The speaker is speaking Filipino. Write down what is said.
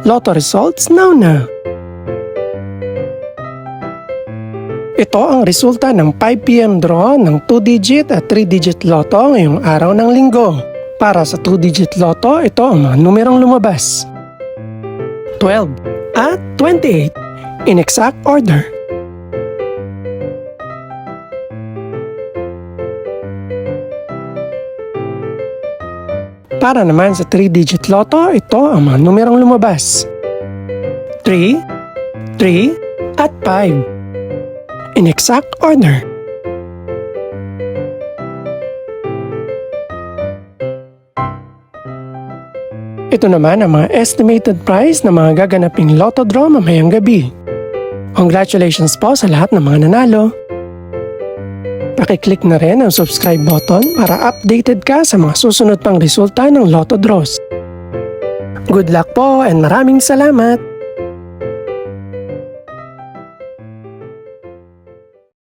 Lotto results now. Ito ang resulta ng 5 PM draw ng 2-digit at 3-digit lotto ngayong araw ng linggo. Para sa 2-digit lotto, ito ang mga numerong lumabas: 12 at 28 in exact order. Para naman sa 3-digit lotto, ito ang mga numerong lumabas: 3, 3 at 5 in exact order. Ito naman ang mga estimated price ng mga gaganaping lotto draw mamayang gabi. Congratulations po sa lahat ng mga nanalo. Pakiclick na rin ang subscribe button para updated ka sa mga susunod pang resulta ng lotto draws. Good luck po and maraming salamat!